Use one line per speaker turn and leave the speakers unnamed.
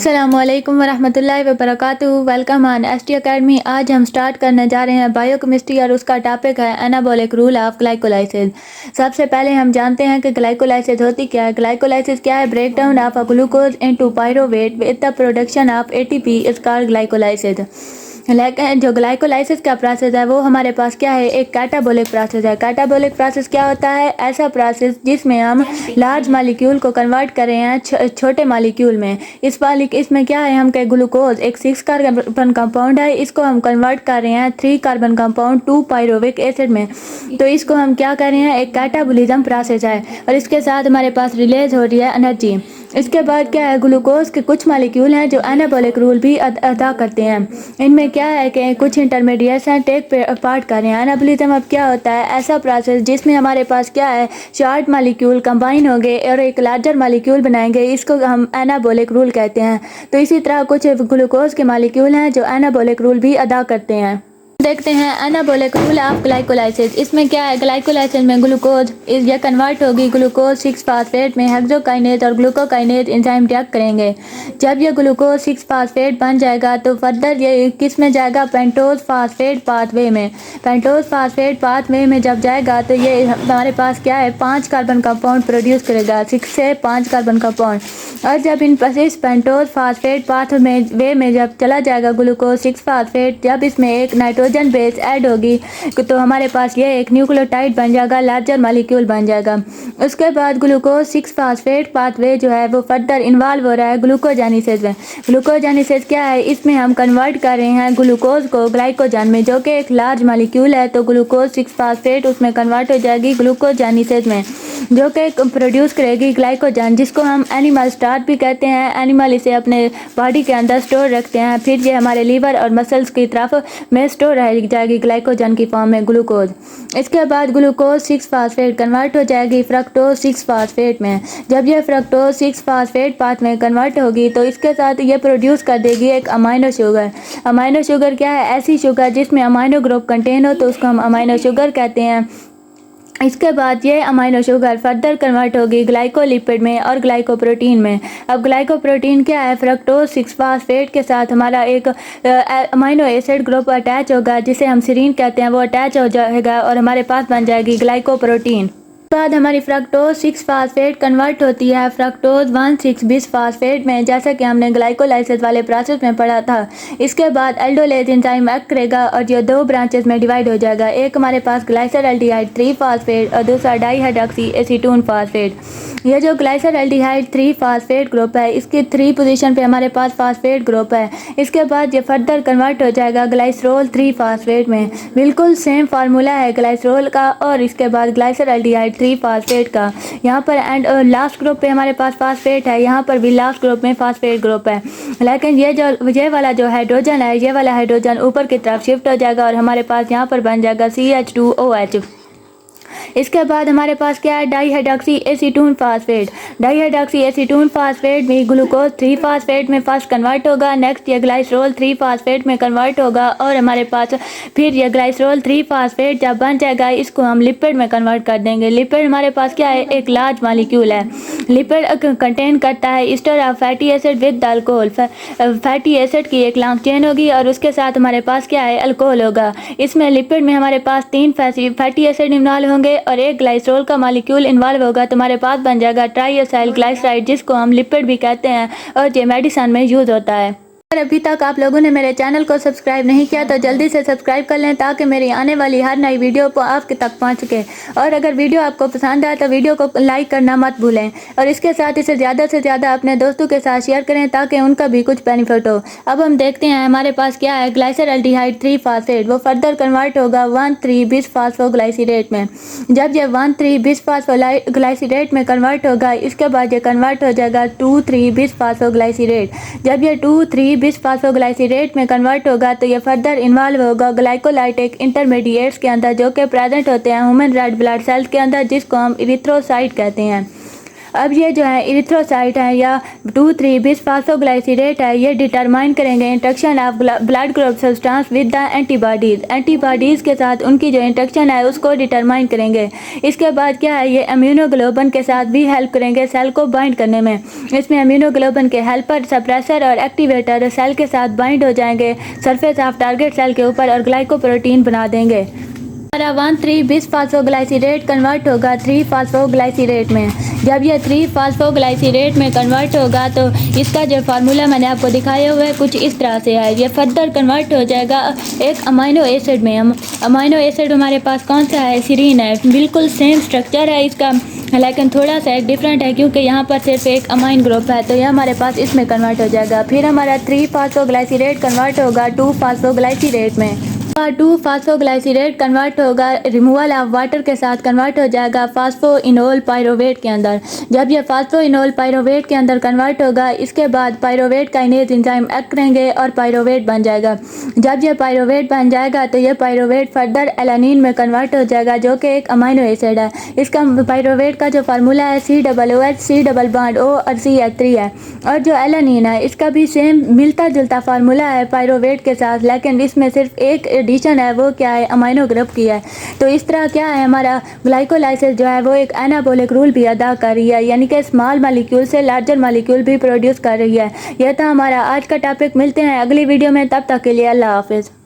अस्सलामुअलैकुम वरहमतुल्लाहि वबरकातुहू। Welcome on ST academy. आज हम स्टार्ट करने जा रहे हैं बायोकेमिस्ट्री और उसका टॉपिक है एनाबॉलिक रूल ऑफ ग्लाइकोलाइसिस। सबसे पहले हम जानते हैं कि ग्लाइकोलाइसिस होती क्या है। ग्लाइकोलाइसिस क्या है? Break down of a glucose into pyruvate with the production of ATP is called glycolysis. लेकिन जो ग्लाइकोलाइसिस का प्रोसेस है वो हमारे पास क्या है, एक कैटाबोलिक प्रोसेस है। कैटाबोलिक प्रोसेस क्या होता है? ऐसा प्रोसेस जिसमें हम लार्ज मालिक्यूल को कन्वर्ट कर रहे हैं छोटे मालिक्यूल में। इसमें क्या है, हम के ग्लूकोज एक 6 कार्बन कंपाउंड है, इसको हम कन्वर्ट कर रहे हैं 3 कार्बन कंपाउंड 2 पायरोविक एसिड में। तो इसको हम क्या कर रहे हैं, एक कैटाबोलिज्म प्रोसेस है और इसके साथ हमारे पास रिलीज हो रही है एनर्जी। इसके बाद क्या है, ग्लूकोज के कुछ मालिक्यूल हैं जो एनाबॉलिक रूल भी अदा करते हैं। इनमें क्या है कि कुछ इंटरमीडिएट्स हैं टेक पार्ट कर रहे हैं। एनाबॉलिज्म अब क्या होता है, ऐसा प्रोसेस जिसमें हमारे पास क्या है, शॉर्ट मालिक्यूल कंबाइन होंगे और एक लार्जर मालिक्यूल बनाएंगे, इसको हम एनाबॉलिक रूल कहते हैं। तो इसी तरह कुछ ग्लूकोज के मालिक्यूल हैं जो एनाबॉलिक रूल भी अदा करते हैं। देखते हैं एनाबॉलिक रूल ऑफ ग्लाइकोलाइसिस। इसमें क्या है, ग्लाइकोलाइसिस में ग्लूकोज ये कन्वर्ट होगी ग्लूकोज 6 फास्फेट में। हेक्सोकाइनेज और ग्लूकोकाइनेज एंजाइम रिएक्ट करेंगे। जब ये ग्लूकोज 6 फास्फेट बन जाएगा तो फर्दर ये किस में जाएगा, पेंटोज फास्फेट पाथवे में। पेंटोज फास्फेट पाथवे में जब जाएगा तो ये हमारे पास क्या है, 5 कार्बन कंपाउंड प्रोड्यूस करेगा, 6 से 5 कार्बन कंपाउंड। और जब इन इस पेंटोज फास्फेट पाथवे में जब चला जाएगा ग्लूकोज 6 फास्फेट, जब इसमें एक नाइट्रोजन बेस ऐड होगी तो हमारे पास ये एक न्यूक्लियोटाइड बन जाएगा, लार्जर मॉलिक्यूल बन जाएगा। उसके बाद ग्लूकोज 6 फास्फेट पाथवे जो है वो फर्दर इन्वॉल्व हो रहा है ग्लूकोजेनेसिस में। ग्लूकोजेनेसिस क्या है, इसमें हम कन्वर्ट कर रहे हैं ग्लूकोज को ग्लाइकोजन में, जो कि एक लार्ज मॉलिक्यूल है। तो ग्लूकोज 6 फास्फेट उसमें कन्वर्ट हो जाएगी ग्लूकोजेनेसिस में, जो कि प्रोड्यूस करेगी ग्लाइकोजन, जिसको हम एनिमल स्टार्च भी कहते हैं। एनिमल इसे अपने बॉडी के अंदर स्टोर रखते हैं, फिर ये हमारे लीवर और मसल्स की तरफ में स्टोर रह जाएगी ग्लाइकोजन की फॉर्म में ग्लूकोज। इसके बाद ग्लूकोज 6 फास्फेट कन्वर्ट हो जाएगी फ्रक्टोज 6 फास्फेट में। जब ये फ्रक्टोज 6 फास्फेट पाथ में कन्वर्ट होगी तो इसके साथ ये प्रोड्यूस कर देगी एक अमाइनो शुगर। अमाइनो शुगर क्या है, ऐसी शुगर जिसमें अमाइनो ग्रुप कंटेन हो तो उसको हम अमाइनो शुगर कहते हैं। इसके बाद ये अमाइनो शुगर फर्दर कन्वर्ट होगी ग्लाइकोलिपिड में और ग्लाइकोप्रोटीन में। अब ग्लाइकोप्रोटीन क्या है, फ्रक्टोज 6 फास्फेट के साथ हमारा एक अमाइनो एसिड ग्रुप अटैच होगा जिसे हम सीरीन कहते हैं, वो अटैच हो जाएगा और हमारे पास बन जाएगी ग्लाइकोप्रोटीन। बाद हमारी फ्रक्टोज 6 फास्फेट कन्वर्ट होती है फ्रक्टोज 1,6 बिस फास्फेट में, जैसा कि हमने ग्लाइकोलाइसिस वाले प्रोसेस में पढ़ा था। इसके बाद एल्डोलेज एंजाइम एक्ट करेगा और ये 2 ब्रांचेस में डिवाइड हो जाएगा। एक हमारे पास ग्लाइसरल्डिहाइड 3 फास्फेट और दूसरा डाईहाइड्रॉक्सी एसीटोन फास्फेट। ये जो ग्लाइसरल्डिहाइड 3 फास्फेट ग्रुप है, इसकी 3 पोजीशन पे हमारे पास फास्फेट ग्रुप है। इसके बाद ये फर्दर कन्वर्ट हो जाएगा ग्लाइसरोल 3 फास्फेट में। बिल्कुल सेम फार्मूला है ग्लाइसरोल का और इसके बाद ग्लाइसरल्डिहाइड 3 फास्फेट का। यहाँ पर एंड लास्ट ग्रुप पे हमारे पास फास्फेट है, यहाँ पर भी लास्ट ग्रुप में फास्फेट ग्रुप है। लेकिन ये वाला जो हाइड्रोजन है, ये वाला हाइड्रोजन ऊपर की तरफ शिफ्ट हो जाएगा और हमारे पास यहाँ पर बन जाएगा CH2OH। इसके बाद हमारे पास क्या है, डाईहाइड्रॉक्सी एसीटोन फास्फेट। डाईहाइड्रॉक्सी एसीटोन फास्फेट भी ग्लूकोज 3 फास्फेट में फर्स्ट कन्वर्ट होगा, नेक्स्ट ये ग्लाइसरोल 3 फास्फेट में कन्वर्ट होगा और हमारे पास फिर ये ग्लाइसरोल 3 फास्फेट जब बन जाएगा इसको हम लिपिड में कन्वर्ट कर देंगे। लिपिड हमारे पास क्या है, एक लार्ज मॉलिक्यूल है। लिपिड कंटेन करता है ester of fatty acid with alcohol. Fatty acid की एक लॉन्ग चेन होगी और उसके साथ हमारे पास क्या है, अल्कोहल होगा। इसमें लिपिड में हमारे पास 3 फैटी एसिड इन्वॉल्व होंगे और एक ग्लाइसरोल का मॉलिक्यूल इन्वॉल्व होगा, तो हमारे पास बन जाएगा ट्राइएसाइल ग्लाइसराइड, जिसको हम लिपिड भी कहते हैं और ये मेडिसिन में यूज होता है। अगर अभी तक आप लोगों ने मेरे चैनल को सब्सक्राइब नहीं किया तो जल्दी से सब्सक्राइब कर लें ताकि मेरी आने वाली हर नई वीडियो को आपके तक पहुंच सके। और अगर वीडियो आपको पसंद आए तो वीडियो को लाइक करना मत भूलें और इसके साथ इसे ज़्यादा से ज़्यादा अपने दोस्तों के साथ शेयर करें ताकि उनका भी कुछ बेनिफिट हो। अब हम देखते हैं हमारे पास क्या है, ग्लाइसरल्डिहाइड 3 फास्फेट वो फर्दर कन्वर्ट होगा 1,3 बिस फास्फोग्लाइसिरेट में। जब ये 1,3 बिस फास्फोग्लाइसिरेट में कन्वर्ट होगा इसके बाद ये कन्वर्ट हो जाएगा 2,3 बिस फास्फोग्लाइसिरेट। जब ये 2,3 बिस फास्फोग्लाइसिरेट में कन्वर्ट होगा तो ये फर्दर इन्वॉल्व होगा ग्लाइकोलाइटिक इंटरमीडिएट्स के अंदर, जो कि प्रेजेंट होते हैं ह्यूमन रेड ब्लड सेल्स के अंदर, जिसको हम इरिथ्रोसाइट कहते हैं। अब ये जो है इरिथ्रोसाइट है या 2,3 बिसफास्फोग्लाइसिरेट है, ये डिटरमाइन करेंगे interaction of blood group substance with the antibodies के साथ उनकी जो इंट्रैक्शन है उसको डिटरमाइन करेंगे। इसके बाद क्या है, ये इम्यूनोग्लोबुलिन के साथ भी हेल्प करेंगे सेल को बाइंड करने में। इसमें इम्यूनोग्लोबुलिन के हेल्पर, सप्रेसर और एक्टिवेटर सेल के साथ बाइंड हो जाएंगे सरफेस ऑफ टारगेट सेल के ऊपर और ग्लाइकोप्रोटीन बना देंगे। 1,3 बिसफास्फोग्लाइसिरेट कन्वर्ट होगा 3-फास्फोग्लाइसिरेट में। जब ये 3-फास्फोग्लाइसिरेट में कन्वर्ट होगा तो इसका जो फार्मूला मैंने आपको दिखाया हुआ है कुछ इस तरह से है। ये फर्दर कन्वर्ट हो जाएगा एक अमाइनो एसिड में। अमाइनो एसिड हमारे पास कौन सा है, सीरीन है। बिल्कुल सेम स्ट्रक्चर है इसका, लेकिन थोड़ा सा एक डिफरेंट है क्योंकि यहाँ पर सिर्फ एक अमाइन ग्रुप है, तो ये हमारे पास इसमें कन्वर्ट हो जाएगा। फिर हमारा 3-फास्फोग्लाइसिरेट कन्वर्ट होगा 2-फास्फोग्लाइसिरेट में। 2-फास्फोग्लाइसिरेट कन्वर्ट होगा रिमूवल ऑफ वाटर के साथ कन्वर्ट हो जाएगा फास्फोइनोल पायरोवेट के अंदर। जब ये फास्फोइनोल पायरोवेट के अंदर कन्वर्ट होगा, इसके बाद पायरोवेट काइनेज एंजाइम एक्ट करेंगे और पायरोवेट बन जाएगा। जब ये पायरोवेट बन जाएगा तो ये पायरोवेट फर्दर एलानिन में कन्वर्ट हो जाएगा जो कि एक अमाइनो एसिड है। इसका पायरोवेट का जो फार्मूला है COOH C double bond O और CH3 है। और जो एलानिन है इसका भी सेम मिलता जुलता फार्मूला है पायरोवेट के साथ, लेकिन इसमें सिर्फ एक एडिशन है, वो क्या है, अमाइनो ग्रुप की है। तो इस तरह क्या है, हमारा ग्लाइकोलाइसिस जो है वो एक एनाबॉलिक रूल भी अदा कर रही है, यानी कि स्मॉल मॉलिक्यूल से लार्जर मॉलिक्यूल भी प्रोड्यूस कर रही है। यह था हमारा आज का टॉपिक। मिलते हैं अगली वीडियो में, तब तक के लिए अल्लाह हाफिज़।